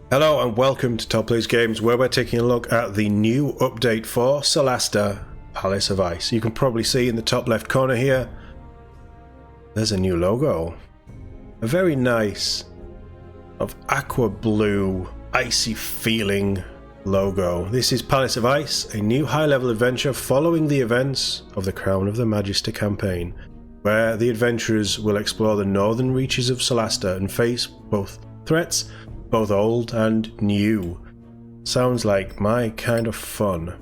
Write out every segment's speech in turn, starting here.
Hello and welcome to TOD Plays Games, where we're taking a look at the new update for Solasta, Palace of Ice. You can probably see in the top left corner here, there's a new logo. A very nice, of aqua blue, icy feeling logo. This is Palace of Ice, a new high-level adventure following the events of the Crown of the Magister campaign, where the adventurers will explore the northern reaches of Solasta and face both threats, both old and new. Sounds like my kind of fun.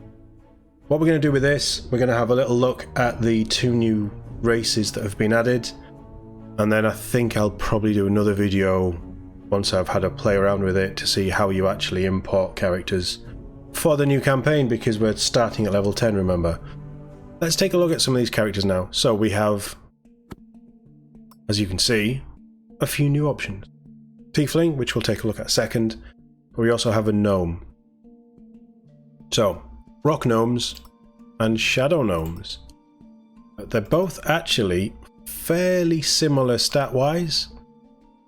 What we're going to do with this, we're going to have a little look at the two new races that have been added, and then I think I'll probably do another video once I've had a play around with it to see how you actually import characters for the new campaign, because we're starting at level 10, remember. Let's take a look at some of these characters now. So we have, as you can see, a few new options. Tiefling, which we'll take a look at second. We also have a gnome. So, rock gnomes and shadow gnomes. They're both actually fairly similar stat-wise,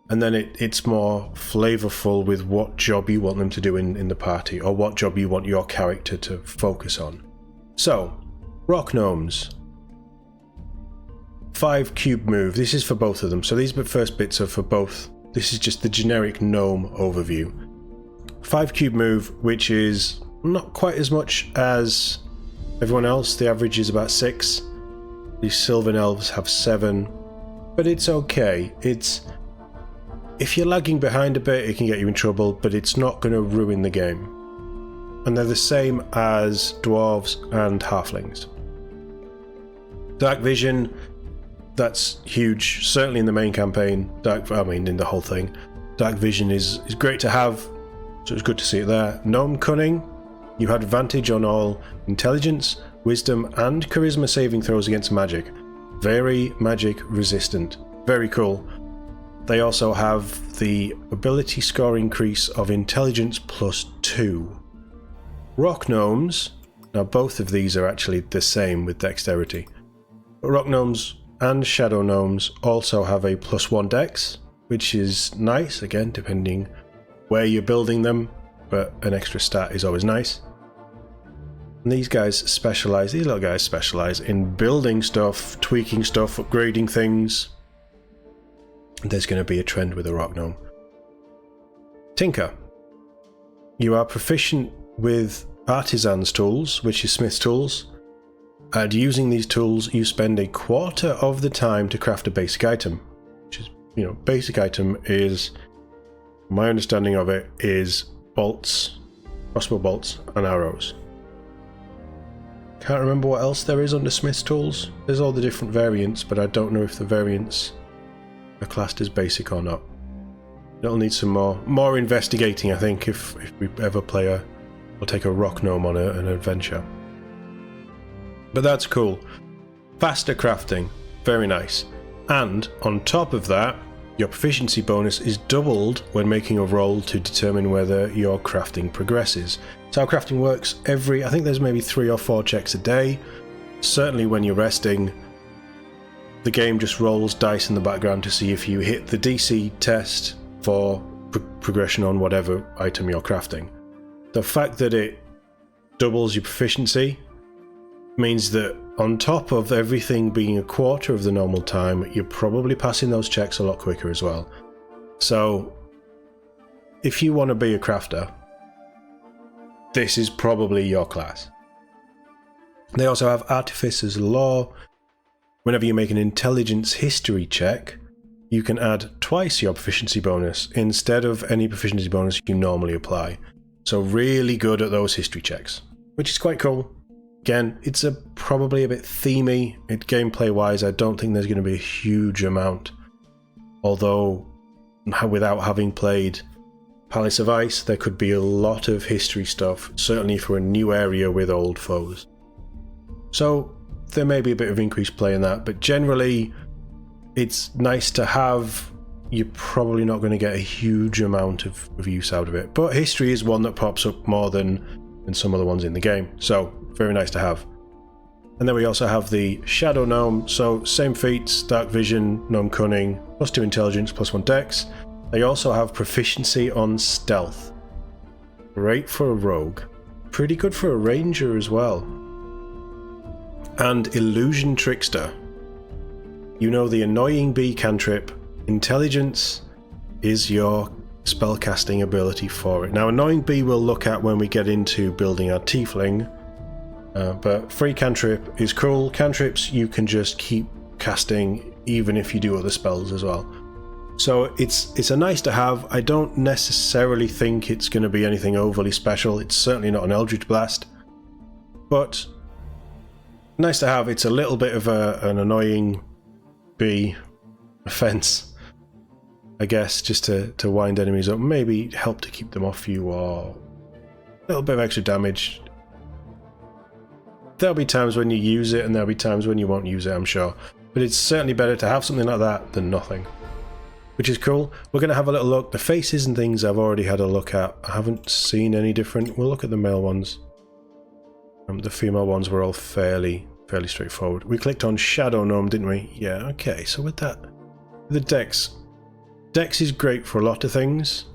and then it's more flavorful with what job you want them to do in the party, or what job you want your character to focus on. So, rock gnomes. 5 cube move. This is for both of them. So these first bits are for both. This is just the generic gnome overview. 5 cube move, which is not quite as much as everyone else. The average is about 6. These Sylvan Elves have 7. But it's okay. If you're lagging behind a bit, it can get you in trouble, but it's not going to ruin the game. And they're the same as dwarves and halflings. Dark vision. That's huge, certainly in the main campaign. In the whole thing. Dark vision is great to have, so it's good to see it there. Gnome cunning. You had advantage on all intelligence, wisdom, and charisma saving throws against magic. Very magic resistant. Very cool. They also have the ability score increase of intelligence +2. Rock gnomes. Now both of these are actually the same with dexterity. But rock gnomes and shadow gnomes also have a +1 dex, which is nice, again depending where you're building them, but an extra stat is always nice. And these little guys specialize in building stuff, tweaking stuff, upgrading things. There's going to be a trend with a rock gnome. Tinker. You are proficient with artisan's tools, which is smith's tools. And using these tools, you spend a quarter of the time to craft a basic item. Which is, basic item is, my understanding of it, is bolts, crossbow bolts, and arrows. Can't remember what else there is under Smith's tools. There's all the different variants, but I don't know if the variants are classed as basic or not. It'll need some more investigating, I think, if we ever take a rock gnome on an adventure. But that's cool. Faster crafting, very nice. And on top of that, your proficiency bonus is doubled when making a roll to determine whether your crafting progresses. So how crafting works, I think there's maybe 3 or 4 checks a day. Certainly when you're resting, the game just rolls dice in the background to see if you hit the DC test for progression on whatever item you're crafting. The fact that it doubles your proficiency means that on top of everything being a quarter of the normal time, you're probably passing those checks a lot quicker as well. So, if you want to be a crafter, this is probably your class. They also have Artificer's Law. Whenever you make an intelligence history check, you can add twice your proficiency bonus instead of any proficiency bonus you normally apply. So really good at those history checks, which is quite cool. Again, it's probably a bit themey. Gameplay wise, I don't think there's going to be a huge amount. Although, without having played Palace of Ice, there could be a lot of history stuff, certainly for a new area with old foes. So, there may be a bit of increased play in that, but generally, it's nice to have. You're probably not going to get a huge amount of use out of it. But history is one that pops up more than some other ones in the game. So, very nice to have. And then we also have the Shadow Gnome, so same feats, Dark Vision, Gnome Cunning, +2 Intelligence, +1 Dex. They also have proficiency on Stealth. Great for a rogue. Pretty good for a ranger as well. And illusion trickster. You know the annoying bee cantrip. Intelligence is your spellcasting ability for it. Now, annoying bee we'll look at when we get into building our tiefling. But free cantrip is cool. Cantrips you can just keep casting even if you do other spells as well. So it's a nice to have. I don't necessarily think it's going to be anything overly special. It's certainly not an Eldritch Blast. But nice to have. It's a little bit of an annoying bee offense, I guess, just to wind enemies up. Maybe help to keep them off you, or a little bit of extra damage. There'll be times when you use it and there'll be times when you won't use it, I'm sure. But it's certainly better to have something like that than nothing. Which is cool. We're going to have a little look. The faces and things I've already had a look at. I haven't seen any different. We'll look at the male ones. The female ones were all fairly straightforward. We clicked on Shadow Gnome, didn't we? Yeah, okay. So with that, the Dex. Dex is great for a lot of things.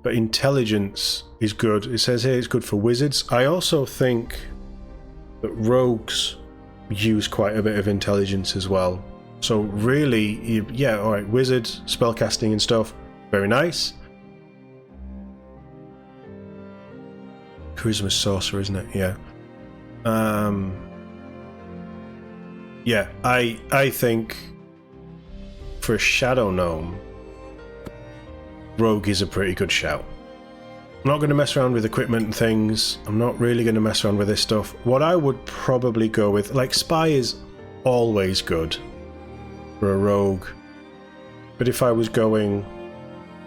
But Intelligence is good. It says here it's good for wizards. I also think that rogues use quite a bit of intelligence as well. So really, yeah, alright, wizards, spellcasting and stuff, very nice. Charisma sorcerer, isn't it? Yeah. Yeah, I think for a Shadow Gnome, rogue is a pretty good shout. I'm not going to mess around with equipment and things. I'm not really going to mess around with this stuff. What I would probably go with, like, spy is always good for a rogue. But if I was going,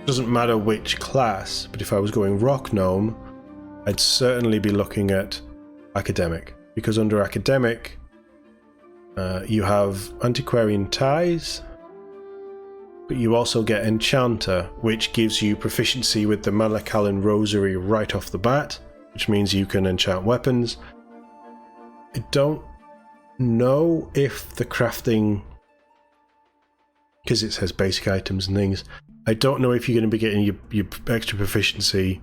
doesn't matter which class, but if I was going rock gnome, I'd certainly be looking at academic. Because under academic, you have antiquarian ties, but you also get Enchanter, which gives you proficiency with the Malacalan Rosary right off the bat, which means you can enchant weapons. I don't know if the crafting, because it says basic items and things, I don't know if you're going to be getting your extra proficiency,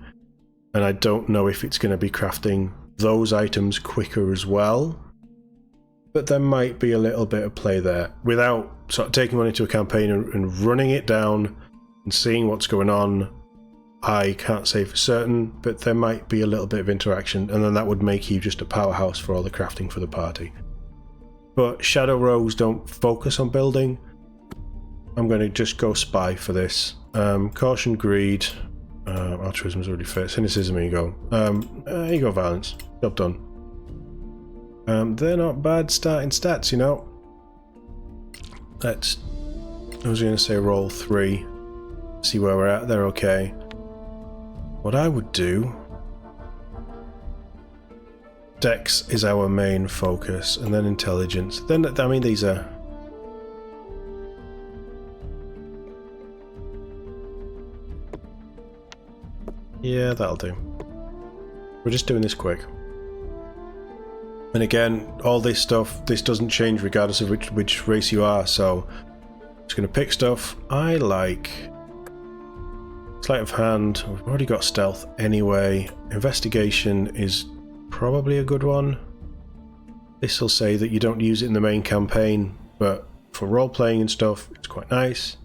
and I don't know if it's going to be crafting those items quicker as well. But there might be a little bit of play there without sort of taking one into a campaign and running it down and seeing what's going on. I can't say for certain, but there might be a little bit of interaction, and then that would make you just a powerhouse for all the crafting for the party. But Shadow Rogues don't focus on building. I'm going to just go spy for this. Caution, greed, altruism's already fit. Cynicism, here you go. Here you go, violence. Job done. They're not bad starting stats, you know. I was going to say roll 3. See where we're at. They're okay. What I would do... Dex is our main focus, and then intelligence. Then, I mean, these are... Yeah, that'll do. We're just doing this quick. And again, all this stuff, this doesn't change regardless of which race you are, so I'm just going to pick stuff. I like sleight of hand. We've already got stealth anyway. Investigation is probably a good one. This will say that you don't use it in the main campaign, but for role-playing and stuff, it's quite nice.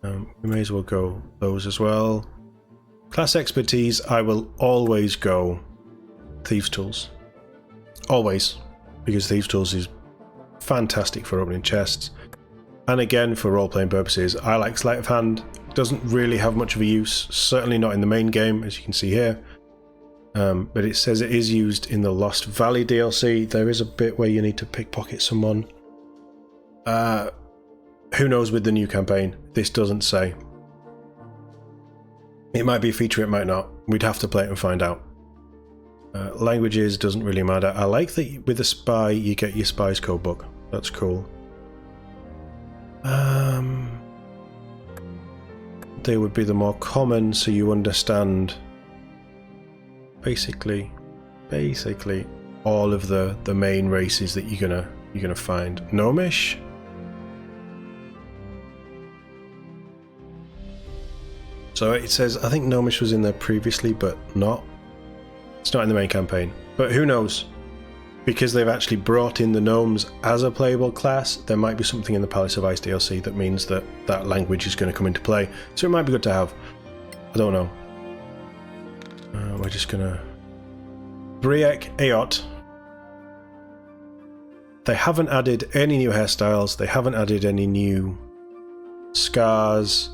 We may as well go those as well. Class expertise, I will always go Thieves' Tools. Always, because Thieves' Tools is fantastic for opening chests. And again, for role-playing purposes, I like Sleight of Hand. It doesn't really have much of a use, certainly not in the main game, as you can see here. But it says it is used in the Lost Valley DLC. There is a bit where you need to pickpocket someone. Who knows with the new campaign? This doesn't say. It might be a feature, it might not. We'd have to play it and find out. Languages doesn't really matter. I like that with a spy you get your spy's codebook. That's cool. They would be the more common, so you understand basically all of the main races that you're gonna find. Gnomish. So it says, I think Gnomish was in there previously, but not. It's not in the main campaign. But who knows? Because they've actually brought in the gnomes as a playable class, there might be something in the Palace of Ice DLC that means that that language is going to come into play. So it might be good to have. I don't know. We're just going to... Briek Aot. They haven't added any new hairstyles. They haven't added any new scars.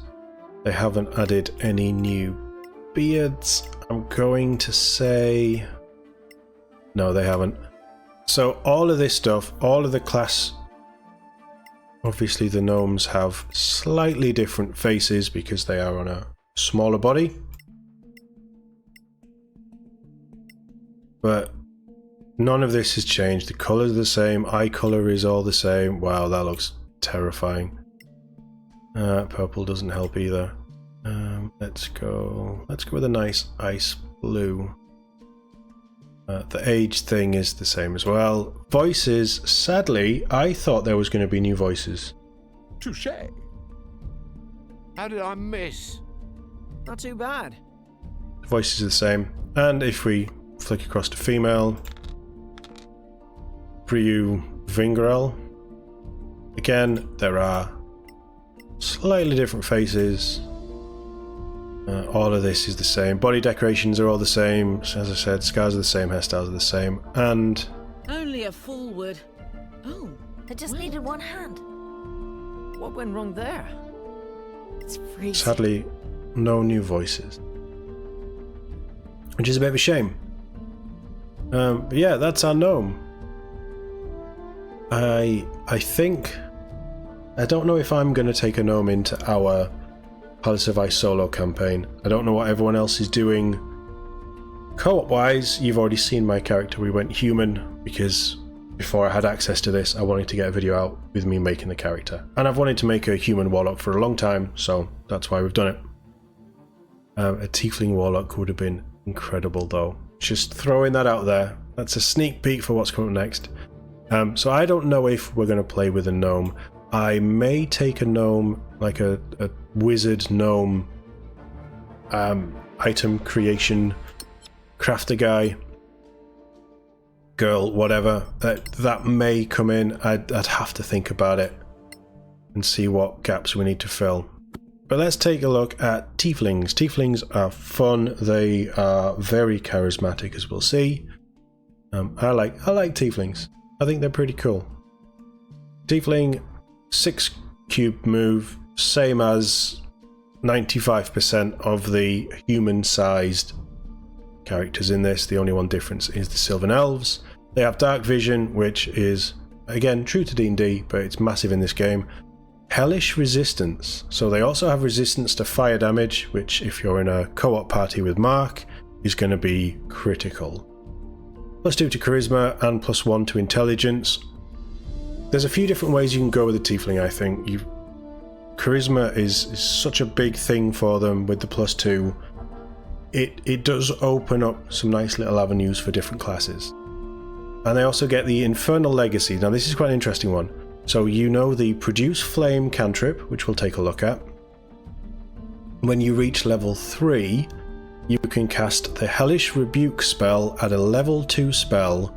They haven't added any new beards. I'm going to say... No, they haven't. So all of this stuff, all of the class... Obviously the gnomes have slightly different faces because they are on a smaller body. But none of this has changed. The colours are the same. Eye colour is all the same. Wow, that looks terrifying. Purple doesn't help either. Let's go with a nice ice blue. The age thing is the same as well. Voices, sadly, I thought there was going to be new voices. Touché. How did I miss? Not too bad. The voices are the same. And if we flick across to female, Briu Vingrel. Again, there are slightly different faces. All of this is the same. Body decorations are all the same. As I said, scars are the same, hairstyles are the same. And... Only a fool would. Oh, I just needed one hand. what went wrong there? It's freezing. sadly, no new voices. Which is a bit of a shame. But yeah, that's our gnome. I think... I don't know if I'm going to take a gnome into our Palace of Ice solo campaign. I don't know what everyone else is doing. Co-op wise, you've already seen my character. We went human because before I had access to this, I wanted to get a video out with me making the character. And I've wanted to make a human warlock for a long time, so that's why we've done it. A tiefling warlock would have been incredible though. Just throwing that out there. That's a sneak peek for what's coming next. So I don't know if we're going to play with a gnome. I may take a gnome, like a wizard gnome item creation crafter guy, girl, whatever. That may come in. I'd have to think about it and see what gaps we need to fill. But let's take a look at tieflings. Tieflings are fun. They are very charismatic, as we'll see. I like tieflings. I think they're pretty cool. Tiefling, 6 cube move, same as 95% of the human-sized characters in this. The only one difference is the Sylvan Elves. They have dark vision, which is, again, true to D&D, but it's massive in this game. Hellish resistance. So they also have resistance to fire damage, which if you're in a co-op party with Mark, is going to be critical. +2 to charisma and +1 to intelligence. There's a few different ways you can go with a tiefling, I think. Charisma is such a big thing for them with the +2. It does open up some nice little avenues for different classes. And they also get the Infernal Legacy. Now this is quite an interesting one. So you know the Produce Flame cantrip, which we'll take a look at. When you reach level 3, you can cast the Hellish Rebuke spell at a level 2 spell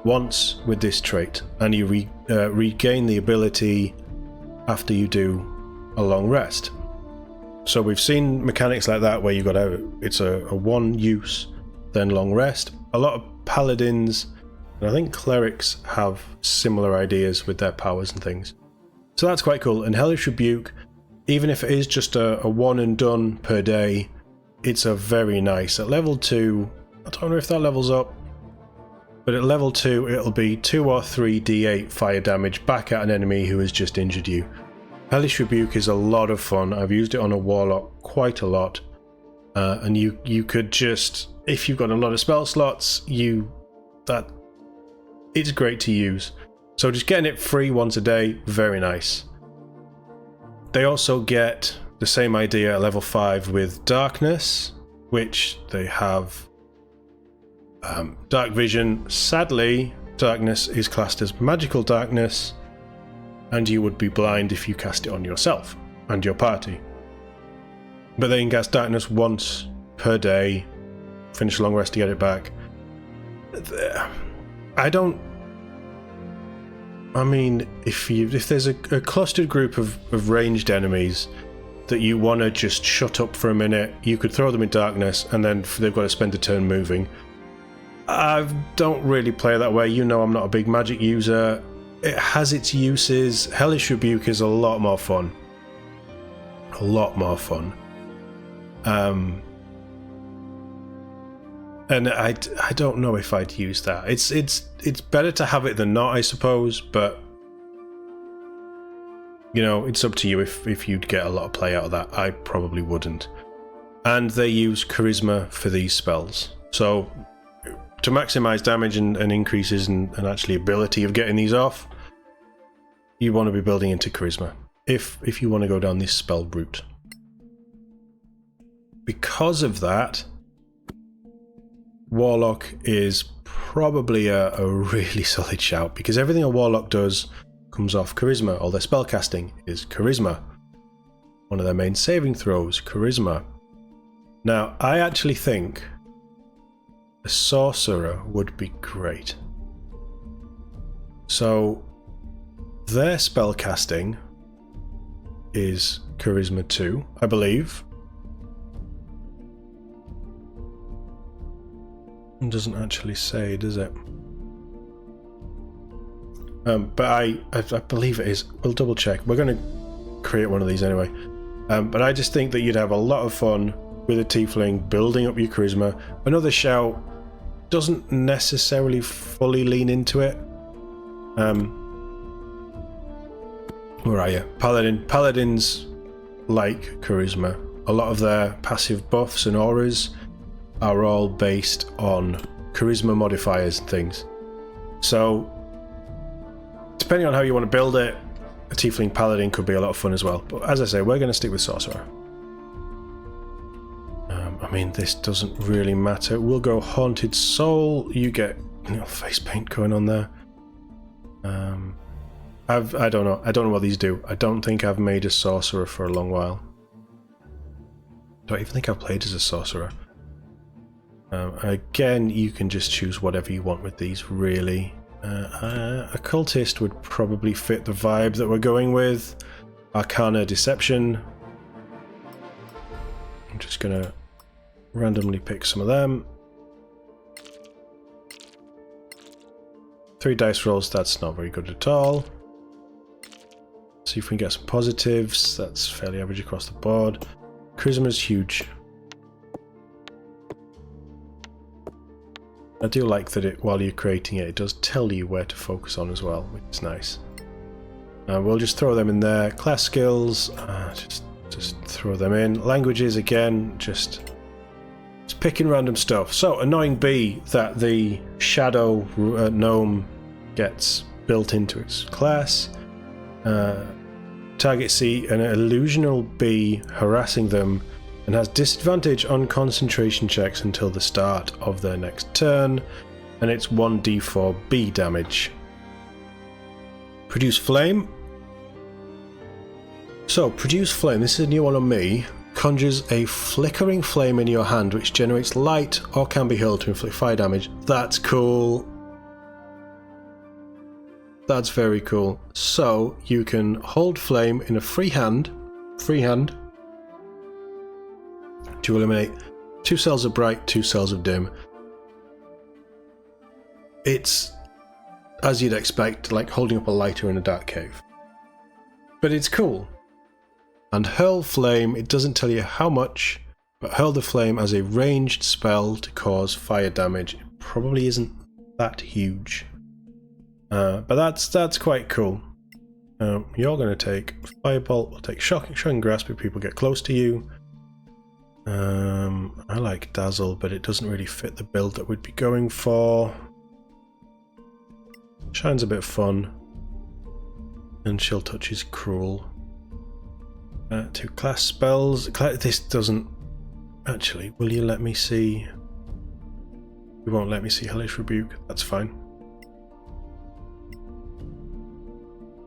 once with this trait, and you regain the ability after you do a long rest. So we've seen mechanics like that where you got it's a one use, then long rest. A lot of paladins and I think clerics have similar ideas with their powers and things. So that's quite cool. And Hellish Rebuke, even if it is just a one and done per day, it's a very nice. At level 2, I don't know if that levels up, but at level 2 it'll be 2 or 3 d8 fire damage back at an enemy who has just injured you. Hellish Rebuke is a lot of fun. I've used it on a warlock quite a lot. And you could just, if you've got a lot of spell slots, it's great to use. So just getting it free once a day, very nice. They also get the same idea at level 5 with Darkness, which they have Dark Vision. Sadly, Darkness is classed as Magical Darkness, and you would be blind if you cast it on yourself and your party. But then cast darkness once per day, finish a long rest to get it back. I mean, if there's a clustered group of ranged enemies that you want to just shut up for a minute, you could throw them in darkness, and then they've got to spend a turn moving. I don't really play that way. You know I'm not a big magic user. It has its uses. Hellish Rebuke is a lot more fun. A lot more fun. And I don't know if I'd use that. It's better to have it than not, I suppose, but you know, it's up to you if you'd get a lot of play out of that. I probably wouldn't. And they use charisma for these spells. So to maximize damage and increases and actually ability of getting these off, you want to be building into charisma if you want to go down this spell route. Because of that, Warlock is probably a really solid shout, because everything a Warlock does comes off charisma. All their spellcasting is charisma. One of their main saving throws, charisma. Now, I actually think a sorcerer would be great. So, their spellcasting is charisma 2, I believe. It doesn't actually say, does it? But I believe it is. We'll double check. We're going to create one of these anyway. But I just think that you'd have a lot of fun with a tiefling building up your charisma. Another shout doesn't necessarily fully lean into it. Where are you? Paladins like charisma. A lot of their passive buffs and auras are all based on charisma modifiers and things. So, depending on how you want to build it, a tiefling paladin could be a lot of fun as well. But as I say, we're going to stick with sorcerer. I mean, this doesn't really matter. We'll go haunted soul. You get face paint going on there. I don't know. I don't know what these do. I don't think I've made a sorcerer for a long while. I don't even think I've played as a sorcerer. Again, you can just choose whatever you want with these, really. Occultist would probably fit the vibe that we're going with. Arcana Deception. I'm just going to randomly pick some of them. 3 dice rolls, that's not very good at all. See if we can get some positives. That's fairly average across the board. Charisma's huge. I do like that while you're creating it, it does tell you where to focus on as well, which is nice. We'll just throw them in there. Class skills, just throw them in. Languages, again, just picking random stuff. So, annoying bee that the shadow gnome gets built into its class. Target see an illusional bee harassing them and has disadvantage on concentration checks until the start of their next turn, and it's 1d4 bee damage. Produce flame. So, produce flame, this is a new one on me. Conjures a flickering flame in your hand which generates light or can be hurled to inflict fire damage. That's cool. That's very cool. So, you can hold flame in a free hand to eliminate 2 cells of bright, 2 cells of dim. It's, as you'd expect, like holding up a lighter in a dark cave. But it's cool. And hurl flame, it doesn't tell you how much, but hurl the flame as a ranged spell to cause fire damage. It probably isn't that huge. But that's quite cool. You're going to take Firebolt, we'll take Shocking Grasp if people get close to you. I like Dazzle, but it doesn't really fit the build that we'd be going for. Shine's a bit fun. And Chill Touch is cruel. 2 class spells. This doesn't... Actually, will you let me see... You won't let me see Hellish Rebuke. That's fine.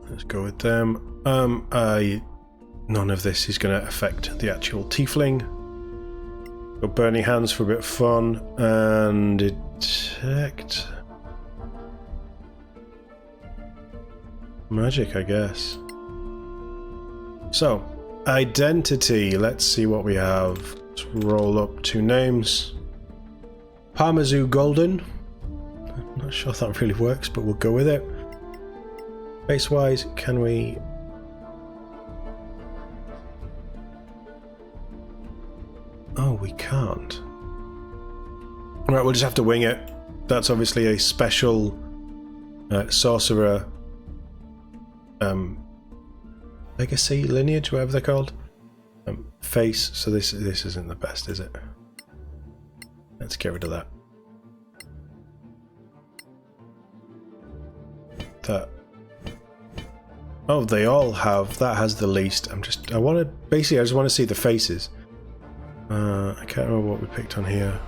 Let's go with them. I none of this is going to affect the actual tiefling. Got burning hands for a bit of fun, and detect magic, I guess. So, identity. Let's see what we have. Let's roll up 2 names. Parmezu Golden. I'm not sure if that really works, but we'll go with it. Face-wise, can we... Oh, we can't. Right, we'll just have to wing it. That's obviously a special sorcerer legacy, lineage, whatever they're called. Face, so this isn't the best, is it? Let's get rid of that. That. Oh, they all have. That has the least. I just want to see the faces. I can't remember what we picked on here.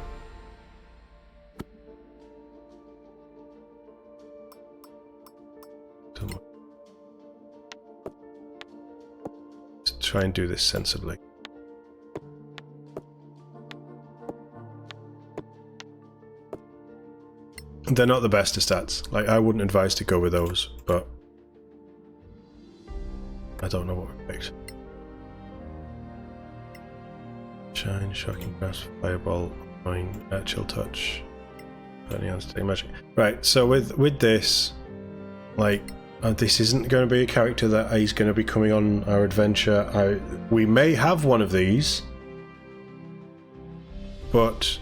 Let's try and do this sensibly. They're not the best of stats. Like, I wouldn't advise to go with those, but I don't know what we picked. Shine, shocking grasp, fireball, mine, chill touch, burning hands, take magic. Right, so with this, like, this isn't going to be a character that is going to be coming on our adventure. We may have one of these, but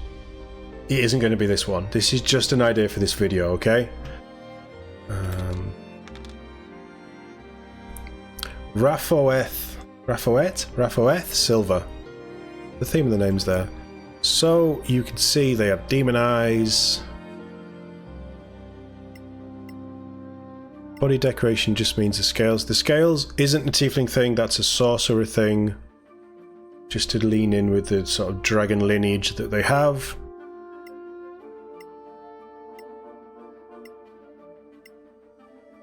it isn't going to be this one. This is just an idea for this video, okay? Raphoeth Silver. The theme of the name's there. So you can see they have demon eyes. Body decoration just means the scales. The scales isn't a tiefling thing, that's a sorcerer thing. Just to lean in with the sort of dragon lineage that they have.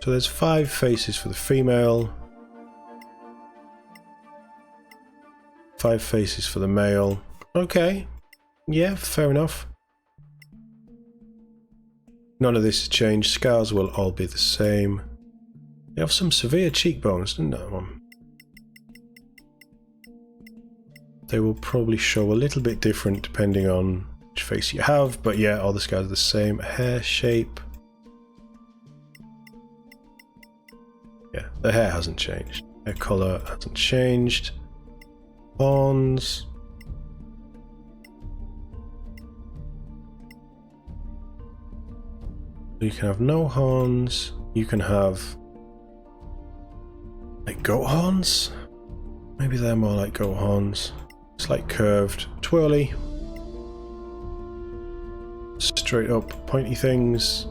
So there's 5 faces for the female. 5 faces for the male. Okay. Yeah, fair enough. None of this has changed. Scars will all be the same. They have some severe cheekbones, didn't that one? They will probably show a little bit different depending on which face you have, but yeah, all the scars are the same. Hair shape. Yeah, the hair hasn't changed. Hair colour hasn't changed. Horns. You can have no horns. You can have like goat horns. Maybe they're more like goat horns. It's like curved, twirly, straight up, pointy things.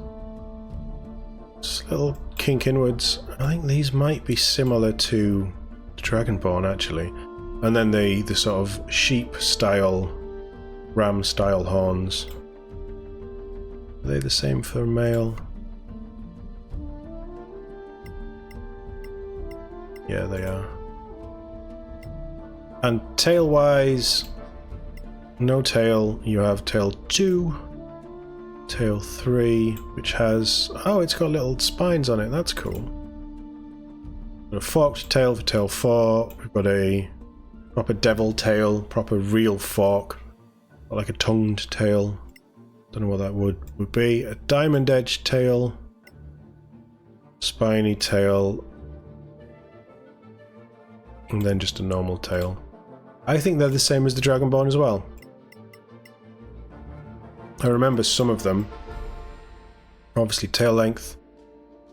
Just a little kink inwards. I think these might be similar to Dragonborn actually. And then the sort of sheep style, ram style horns. Are they the same for male? Yeah, they are. And tail wise, no tail. You have tail 2, tail 3, which has, oh, it's got little spines on it. That's cool. Got a forked tail for tail 4. We've got a proper devil tail, proper real fork, or like a tongued tail. Don't know what that would be. A diamond edge tail, spiny tail, and then just a normal tail. I think they're the same as the Dragonborn as well. I remember some of them. Obviously tail length,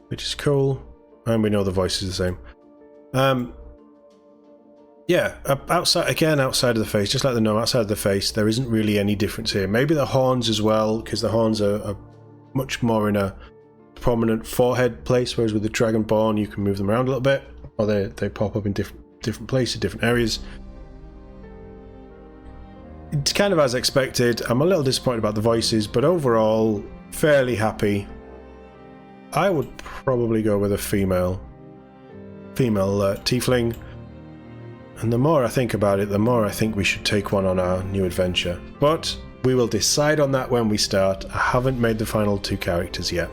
which is cool, and we know the voice is the same. Yeah, outside of the face, just like the gnome, outside of the face, there isn't really any difference here. Maybe the horns as well, because the horns are much more in a prominent forehead place, whereas with the Dragonborn you can move them around a little bit, or they pop up in different places, different areas. It's kind of as expected. I'm a little disappointed about the voices, but overall, fairly happy. I would probably go with a female tiefling. And the more I think about it, the more I think we should take one on our new adventure. But we will decide on that when we start. I haven't made the final 2 characters yet.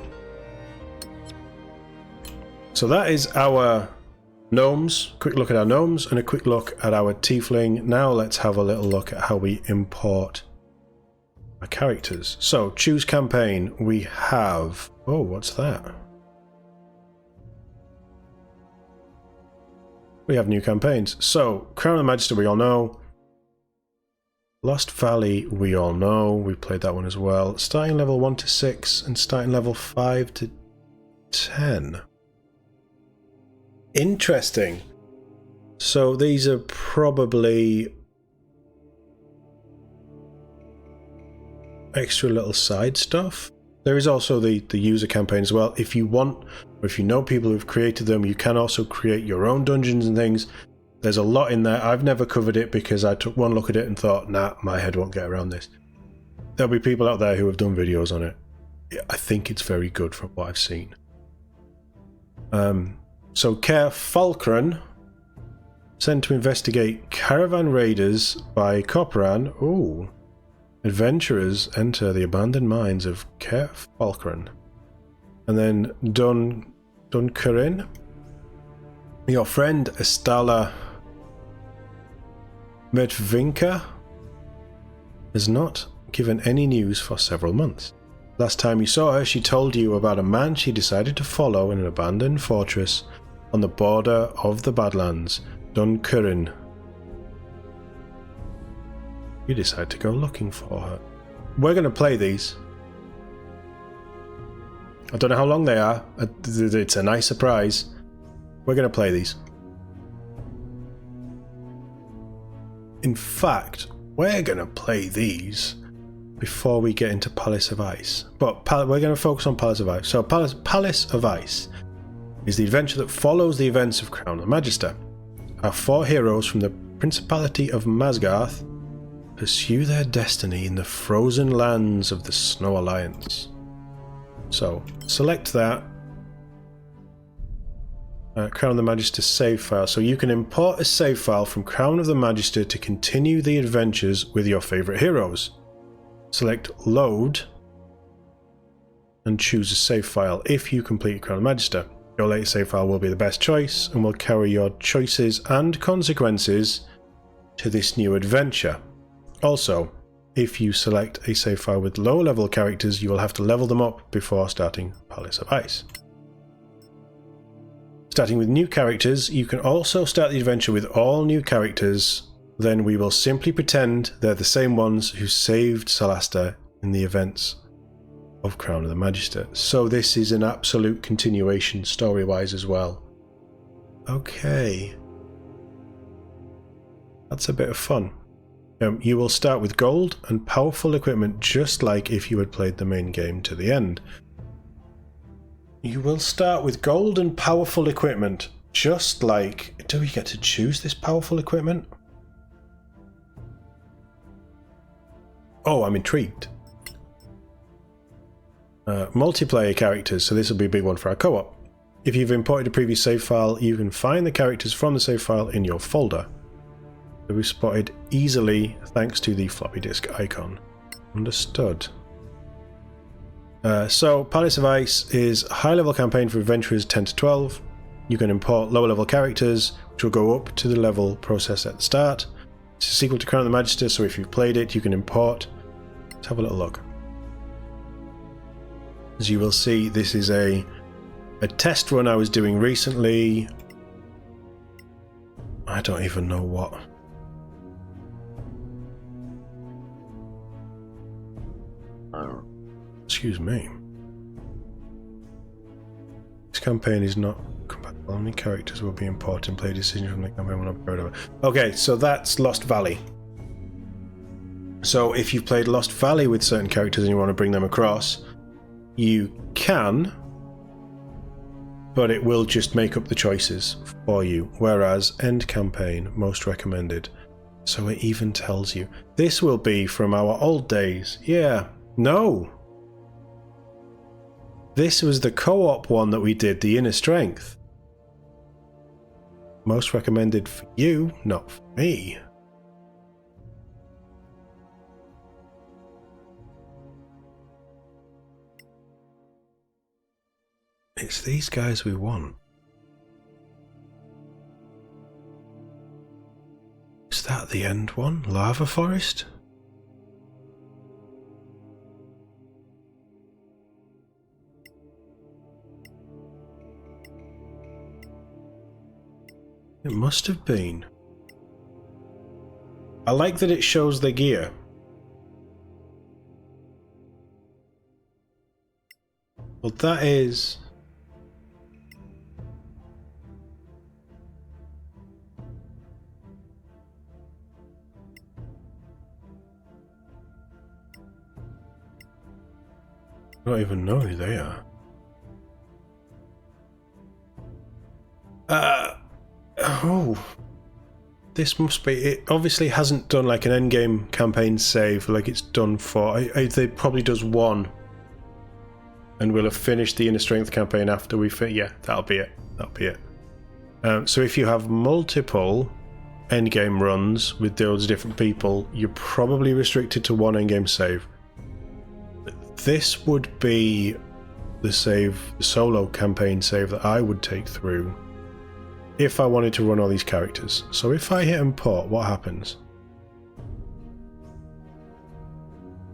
So that is our gnomes. Quick look at our gnomes and a quick look at our tiefling. Now let's have a little look at how we import our characters. So choose campaign. We have... Oh, what's that? We have new campaigns. So Crown of the Magister we all know. Lost Valley we all know. We played that one as well. Starting level 1 to 6 and starting level 5 to 10. Interesting. So these are probably extra little side stuff. There is also the user campaign as well. If you want, or if you know people who've created them, you can also create your own dungeons and things. There's a lot in there. I've never covered it because I took one look at it and thought, nah, my head won't get around this. There'll be people out there who have done videos on it. I think it's very good from what I've seen. So Care Falkran, sent to investigate caravan raiders by Copran. Ooh. Adventurers enter the abandoned mines of Care Falkran. And then Duncurin. Your friend Estala Medvinka has not given any news for several months. Last time you saw her, she told you about a man she decided to follow in an abandoned fortress on the border of the Badlands, Duncurin. You decide to go looking for her. We're going to play these. I don't know how long they are. It's a nice surprise. We're going to play these. In fact, we're going to play these before we get into Palace of Ice. But we're going to focus on Palace of Ice. So Palace of Ice is the adventure that follows the events of Crown of the Magister. Our 4 heroes from the Principality of Masgarth pursue their destiny in the frozen lands of the Snow Alliance. So, select that. Crown of the Magister save file. So you can import a save file from Crown of the Magister to continue the adventures with your favourite heroes. Select Load and choose a save file if you complete Crown of the Magister. Your latest save file will be the best choice and will carry your choices and consequences to this new adventure. Also, if you select a save file with low level characters, you will have to level them up before starting Palace of Ice. Starting with new characters, you can also start the adventure with all new characters. Then we will simply pretend they're the same ones who saved Solasta in the events of Crown of the Magister. So this is an absolute continuation story-wise as well. Okay. That's a bit of fun. You will start with gold and powerful equipment just like if you had played the main game to the end. You will start with gold and powerful equipment just like... Do we get to choose this powerful equipment? Oh, I'm intrigued. Multiplayer characters, so this will be a big one for our co-op. If you've imported a previous save file, you can find the characters from the save file in your folder. They'll be spotted easily thanks to the floppy disk icon. Understood. So, Palace of Ice is a high-level campaign for adventurers 10 to 12. You can import lower-level characters, which will go up to the level process at the start. It's a sequel to Crown of the Magister, so if you've played it, you can import. Let's have a little look. As you will see, this is a test run I was doing recently. I don't even know what. Excuse me. This campaign is not compatible. How many characters will be imported and play decisions from the campaign when I'm proud of it? Okay, so that's Lost Valley. So if you've played Lost Valley with certain characters and you want to bring them across, you can, but it will just make up the choices for you. Whereas End Campaign, most recommended. So it even tells you. This will be from our old days. Yeah. No. This was the co-op one that we did, the Inner Strength. Most recommended for you, not for me. It's these guys we want. Is that the end one? Lava forest? It must have been. I like that it shows the gear. Well, that is... I don't even know who they are. Oh. This must be... It obviously hasn't done like an endgame campaign save like it's done for... It probably does one. And we'll have finished the inner strength campaign after we yeah, that'll be it. That'll be it. So if you have multiple endgame runs with those different people, you're probably restricted to one endgame save. This would be the save, the solo campaign save that I would take through if I wanted to run all these characters. So if I hit import, what happens?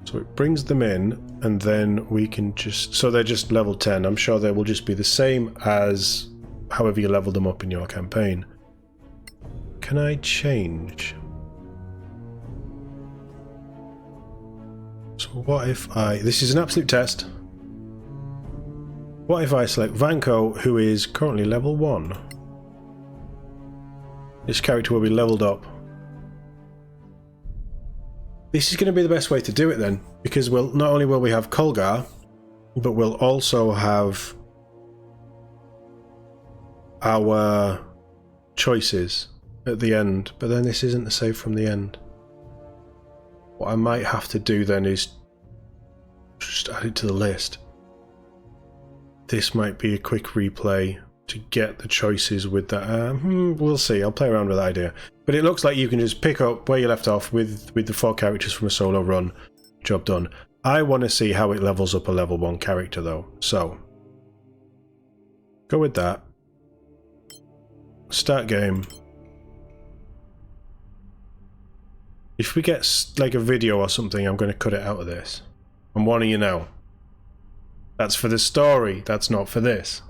So it brings them in, and then we can just... So they're just level 10. I'm sure they will just be the same as however you leveled them up in your campaign. Can I change? So what if I... This is an absolute test. What if I select Vanko, who is currently level 1? This character will be leveled up. This is going to be the best way to do it then, because we'll not only will we have Kolgar, but we'll also have our choices at the end. But then this isn't a save from the end. What I might have to do then is just add it to the list. This might be a quick replay to get the choices with that. We'll see. I'll play around with that idea. But it looks like you can just pick up where you left off with the 4 characters from a solo run. Job done. I want to see how it levels up a level 1 character though. So, go with that. Start game. If we get like a video or something, I'm going to cut it out of this. I'm warning you now. That's for the story. That's not for this.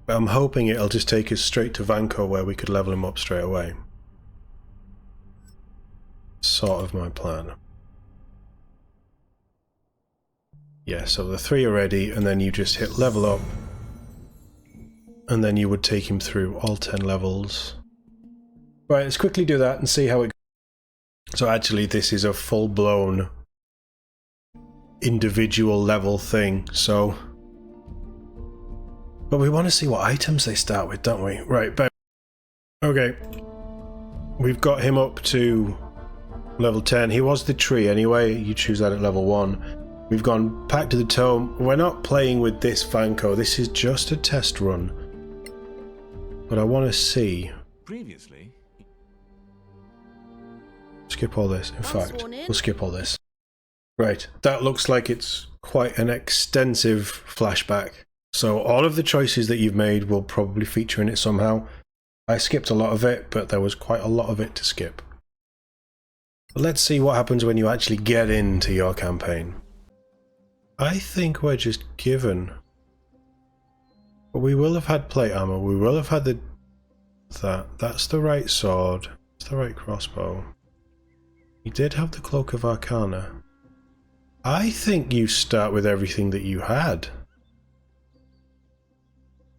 But I'm hoping it'll just take us straight to Vanko where we could level him up straight away. Sort of my plan. Yeah, so the 3 are ready, and then you just hit level up. And then you would take him through all 10 levels. Right, let's quickly do that and see how it goes. So actually this is a full-blown individual level thing, so... But we want to see what items they start with, don't we? Right, but... Okay. We've got him up to level 10. He was the tree anyway, you choose that at level 1. We've gone back to the tome. We're not playing with this Vanko, this is just a test run. But I want to see... Previously... Skip all this. In fact, we'll skip all this. Right, that looks like it's quite an extensive flashback. So all of the choices that you've made will probably feature in it somehow. I skipped a lot of it, but there was quite a lot of it to skip. But let's see what happens when you actually get into your campaign. I think we're just given... But we will have had plate armor, we will have had the... That's the right sword, that's the right crossbow. You did have the Cloak of Arcana. I think you start with everything that you had.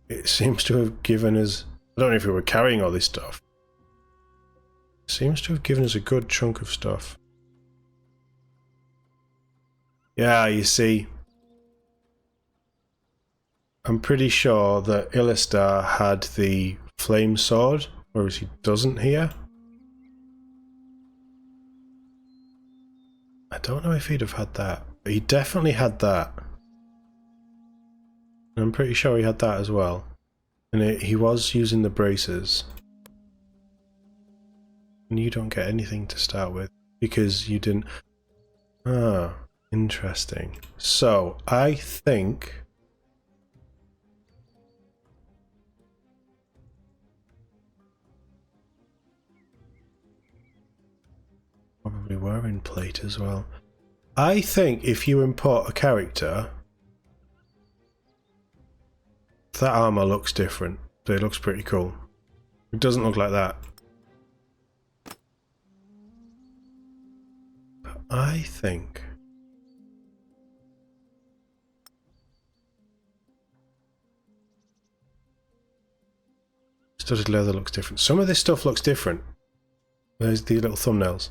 It seems to have given us... I don't know if we were carrying all this stuff. It seems to have given us a good chunk of stuff. Yeah, you see. I'm pretty sure that Illistar had the flame sword, whereas he doesn't here. I don't know if he'd have had that, but he definitely had that. I'm pretty sure he had that as well. And he was using the braces. And you don't get anything to start with because you didn't... Ah, interesting. So, I think... Probably were in plate as well. I think if you import a character... That armor looks different. It looks pretty cool. It doesn't look like that. But I think... Studded leather looks different. Some of this stuff looks different. There's the little thumbnails.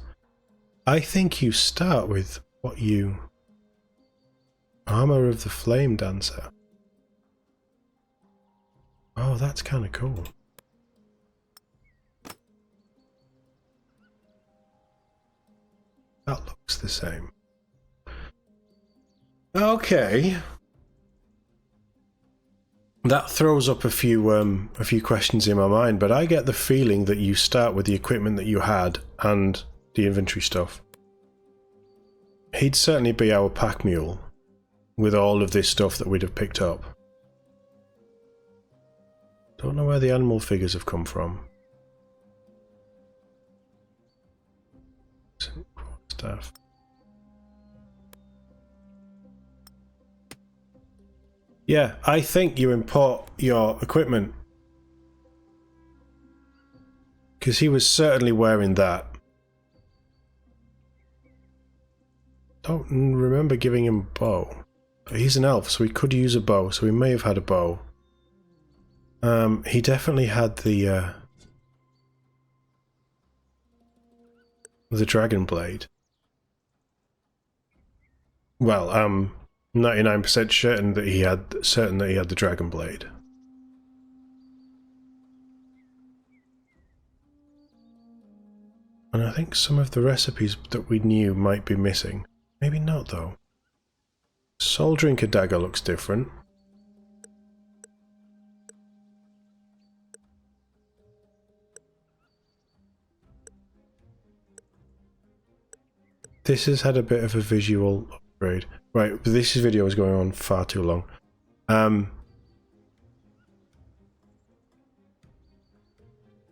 I think you start with what you... Armor of the Flame Dancer. Oh, that's kind of cool. That looks the same. Okay. That throws up a few questions in my mind, but I get the feeling that you start with the equipment that you had and the inventory stuff. He'd certainly be our pack mule with all of this stuff that we'd have picked up. Don't know where the animal figures have come from. Staff. Yeah, I think you import your equipment. Because he was certainly wearing that. Don't remember giving him a bow. But he's an elf, so he could use a bow, so he may have had a bow. He definitely had the dragon blade. Well, 99% certain that he had the dragon blade. And I think some of the recipes that we knew might be missing. Maybe not though. Soul Drinker dagger looks different. This has had a bit of a visual upgrade. Right, this video is going on far too long.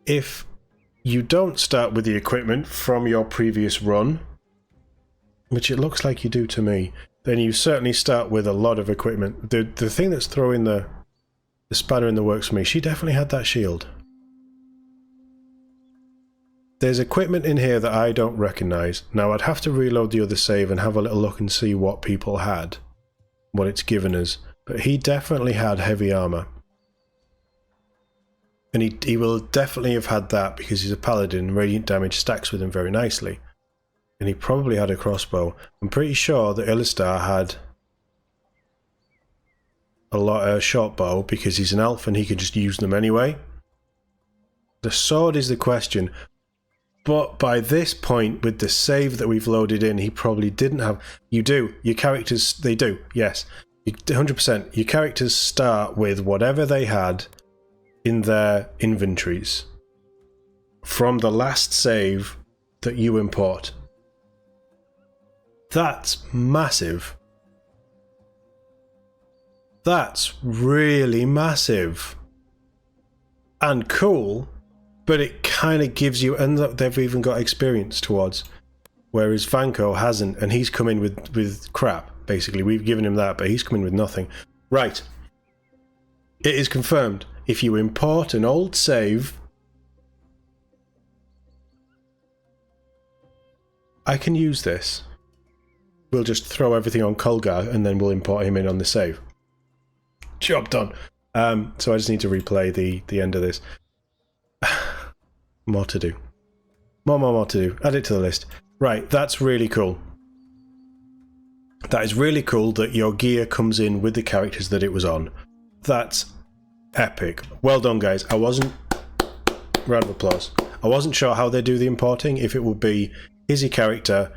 If you don't start with the equipment from your previous run, which it looks like you do to me, then you certainly start with a lot of equipment. The thing that's throwing the spanner in the works for me, she definitely had that shield. There's equipment in here that I don't recognise. Now I'd have to reload the other save and have a little look and see what people had, what it's given us. But he definitely had heavy armour. And he will definitely have had that because he's a paladin. Radiant damage stacks with him very nicely. And he probably had a crossbow. I'm pretty sure that Illistar had a short bow because he's an elf and he can just use them anyway. The sword is the question. But by this point, with the save that we've loaded in, he probably didn't have... You do. Your characters... They do, yes. 100%. Your characters start with whatever they had in their inventories from the last save that you import. That's massive. That's really massive. And cool. But it kind of gives you, and they've even got experience towards, whereas Vanko hasn't, and he's come in with crap, basically. We've given him that, but he's come in with nothing. Right. It is confirmed. If you import an old save, I can use this. We'll just throw everything on Kolgar, and then we'll import him in on the save. Job done. So I just need to replay the end of this. More to do. More to do. Add it to the list. Right, that's really cool. That is really cool that your gear comes in with the characters that it was on. That's epic. Well done, guys. Round of applause. I wasn't sure how they do the importing, if it would be is your character,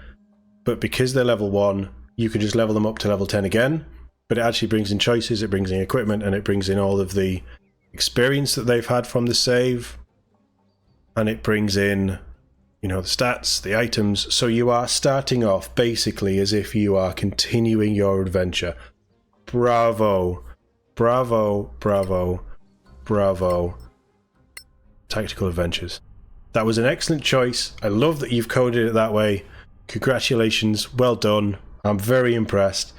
but because they're level 1, you can just level them up to level 10 again, but it actually brings in choices, it brings in equipment, and it brings in all of the experience that they've had from the save, and it brings in, you know, the stats, the items. So you are starting off basically as if you are continuing your adventure. Bravo, bravo, bravo, bravo. Tactical Adventures. That was an excellent choice. I love that you've coded it that way. Congratulations, well done. I'm very impressed,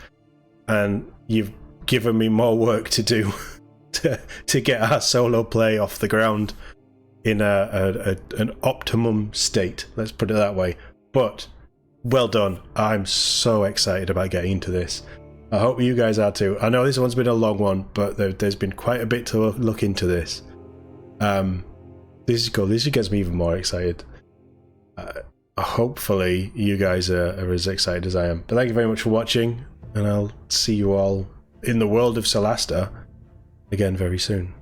and you've given me more work to do to get our solo play off the ground in an optimum state. Let's put it that way. But well done. I'm so excited about getting into this. I hope you guys are too. I know this one's been a long one, but there's been quite a bit to look into this. This is cool. This gets me even more excited. Hopefully you guys are as excited as I am. But thank you very much for watching, and I'll see you all in the world of Solasta again very soon.